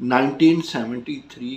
1973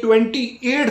28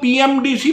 PMDC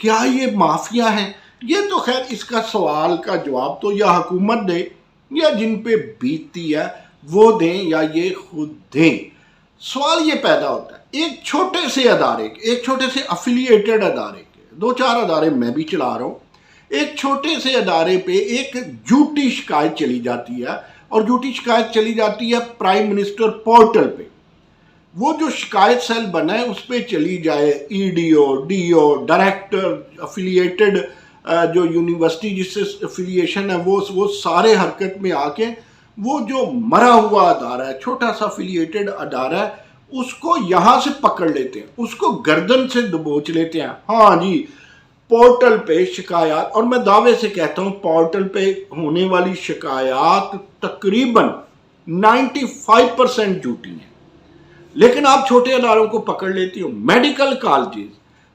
کیا یہ mafia ہیں؟ یہ تو خیر اس کا سوال کا جواب تو یا حکومت دے یا جن پہ بیتتی ہے وہ دیں یا یہ خود دیں۔ سوال یہ پیدا ہوتا ہے ایک چھوٹے سے ادارے کے، ایک چھوٹے سے افیلیٹڈ ادارے کے، 2-4 ادارے میں بھی چلا رہا ہوں، ایک چھوٹے سے ادارے پہ ایک جھوٹی شکایت چلی جاتی ہے، اور جھوٹی شکایت چلی جاتی ہے پرائم منسٹر پورٹل پہ۔ وہ جو شکایت سیل بنا ہے اس پہ چلی جائے، E D O, D O, director, affiliated جو یونیورسٹی جس سے افیلیشن ہے وہ سارے حرکت میں آ کے وہ جو مرا ہوا ادارہ ہے، چھوٹا سا افیلیٹڈ ادارہ ہے، اس کو یہاں سے پکڑ لیتے ہیں، اس کو گردن سے دبوچ لیتے ہیں۔ ہاں جی، پورٹل پہ شکایات، اور میں دعوے سے کہتا ہوں پورٹل پہ ہونے والی شکایات تقریباً 95% جھوٹی ہیں، لیکن آپ چھوٹے اداروں کو پکڑ لیتی ہو۔ Medical colleges,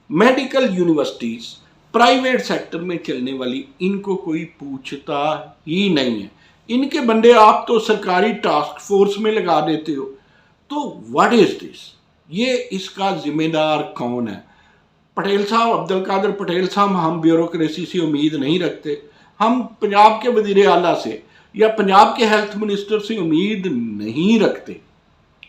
medical universities private sector میں چلنے والی، ان کو کوئی پوچھتا ہی نہیں ہے، ان کے بندے آپ تو سرکاری ٹاسک فورس میں لگا دیتے ہو۔ تو واٹ از دس؟ یہ اس کا ذمہ دار کون ہے؟ پٹیل صاحب، عبدالقادر پٹیل صاحب، ہم بیوروکریسی سے امید نہیں رکھتے، ہم پنجاب کے وزیر اعلیٰ سے یا پنجاب کے ہیلتھ منسٹر سے امید نہیں رکھتے،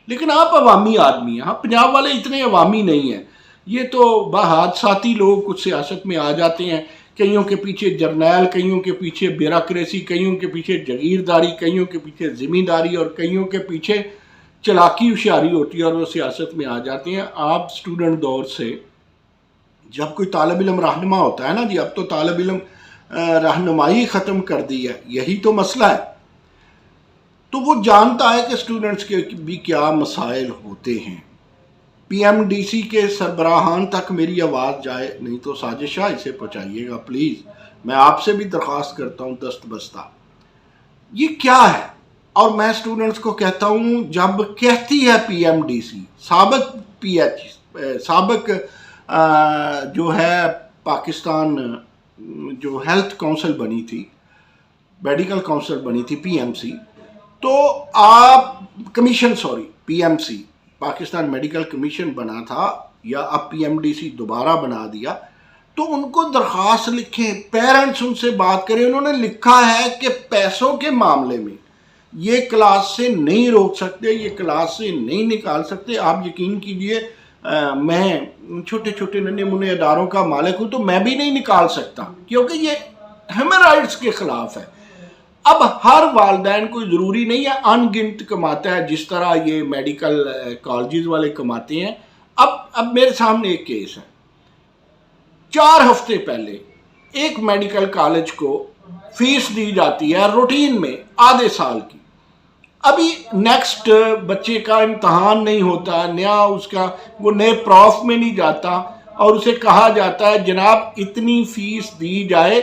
لیکن آپ عوامی آدمی ہیں۔ ہاں، پنجاب والے اتنے عوامی نہیں ہیں، یہ تو بحادثاتی لوگ کچھ سیاست میں آ جاتے ہیں، کئیوں کے پیچھے جرنیل، کئیوں کے پیچھے بیوروکریسی، کئیوں کے پیچھے جگیرداری، کئیوں کے پیچھے ذمہ داری، اور کئیوں کے پیچھے چلاکی ہوشیاری ہوتی ہے اور وہ سیاست میں آ جاتے ہیں۔ آپ اسٹوڈنٹ دور سے جب کوئی طالب علم رہنما ہوتا ہے نا جی، اب تو طالب علم رہنمائی ختم کر دی ہے، یہی تو مسئلہ ہے، تو وہ جانتا ہے کہ اسٹوڈنٹس کے بھی کیا مسائل ہوتے ہیں۔ پی ایم ڈی سی کے سربراہان تک میری آواز جائے، نہیں تو سازش شاہ اسے پہنچائیے گا پلیز، میں آپ سے بھی درخواست کرتا ہوں دست بستہ۔ یہ کیا ہے؟ اور میں اسٹوڈنٹس کو کہتا ہوں، جب کہتی ہے پی ایم ڈی سی، سابق جو ہے پاکستان جو ہیلتھ کونسل بنی تھی، میڈیکل کونسل بنی تھی پی ایم سی، تو آپ P M C Pakistan medical commission بنا تھا، یا اب پی ایم ڈی سی دوبارہ بنا دیا، تو ان کو درخواست لکھیں، پیرنٹس ان سے بات کریں۔ انہوں نے لکھا ہے کہ پیسوں کے معاملے میں یہ کلاس سے نہیں روک سکتے، یہ کلاس سے نہیں نکال سکتے۔ آپ یقین کیجئے، میں چھوٹے چھوٹے ننھے منھے اداروں کا مالک ہوں، تو میں بھی نہیں نکال سکتا، کیونکہ یہ ہیومن رائٹس کے خلاف ہے۔ اب ہر والدین کوئی ضروری نہیں ہے ان گنت کماتا ہے جس طرح یہ میڈیکل کالجز والے کماتے ہیں۔ اب میرے سامنے ایک کیس ہے، 4 ہفتے پہلے ایک میڈیکل کالج کو فیس دی جاتی ہے روٹین میں آدھے سال کی، ابھی نیکسٹ بچے کا امتحان نہیں ہوتا، نیا اس کا وہ نئے پروف میں نہیں جاتا، اور اسے کہا جاتا ہے جناب اتنی فیس دی جائے،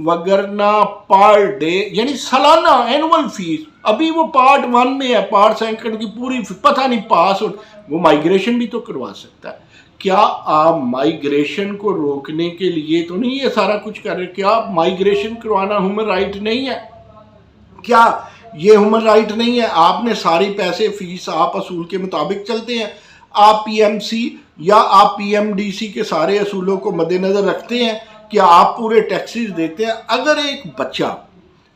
وگرنہ پر ڈے یعنی سالانہ اینول فیس، ابھی وہ پارٹ 1 میں ہے، پارٹ 2 کی پوری پتہ نہیں پاس ہو، وہ مائگریشن بھی تو کروا سکتا ہے۔ کیا آپ مائگریشن کو روکنے کے لیے تو نہیں یہ سارا کچھ کر رہے؟ کیا مائگریشن کروانا ہیومن رائٹ نہیں ہے؟ کیا یہ ہیومن رائٹ نہیں ہے؟ آپ نے ساری پیسے فیس آپ اصول کے مطابق چلتے ہیں، آپ پی ایم سی یا آپ پی ایم ڈی سی کے سارے اصولوں کو مد نظر رکھتے ہیں، کیا آپ پورے ٹیکسز دیتے ہیں؟ اگر ایک بچہ،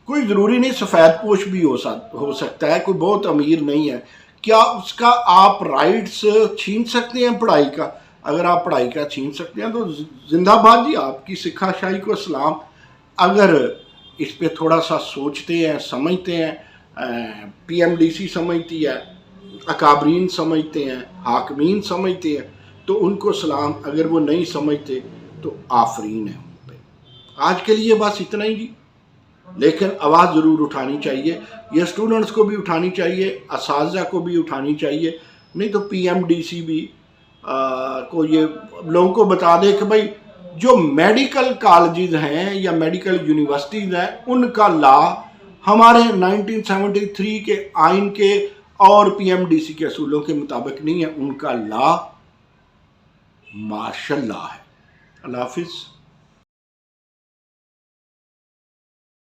کوئی ضروری نہیں سفید پوش بھی ہو سکتا ہے، کوئی بہت امیر نہیں ہے، کیا اس کا آپ رائٹس چھین سکتے ہیں پڑھائی کا؟ اگر آپ پڑھائی کا چھین سکتے ہیں تو زندہ باد جی، آپ کی سکھا شاہی کو سلام۔ اگر اس پہ تھوڑا سا سوچتے ہیں، سمجھتے ہیں، پی ایم ڈی سی سمجھتی ہے، اکابرین سمجھتے ہیں، حاکمین سمجھتے ہیں، تو ان کو سلام، اگر وہ نہیں سمجھتے تو آفرین ہے ان پہ۔ آج کے لیے بس اتنا ہی جی، لیکن آواز ضرور اٹھانی چاہیے، یہ اسٹوڈنٹس کو بھی اٹھانی چاہیے، اساتذہ کو بھی اٹھانی چاہیے، نہیں تو پی ایم ڈی سی بھی کو یہ لوگوں کو بتا دے کہ بھائی جو میڈیکل کالجز ہیں یا میڈیکل یونیورسٹیز ہیں، ان کا لا ہمارے 1973 کے آئین کے اور پی ایم ڈی سی کے اصولوں کے مطابق نہیں ہے، ان کا لا مارشل لا ہے۔ اللہ حافظ۔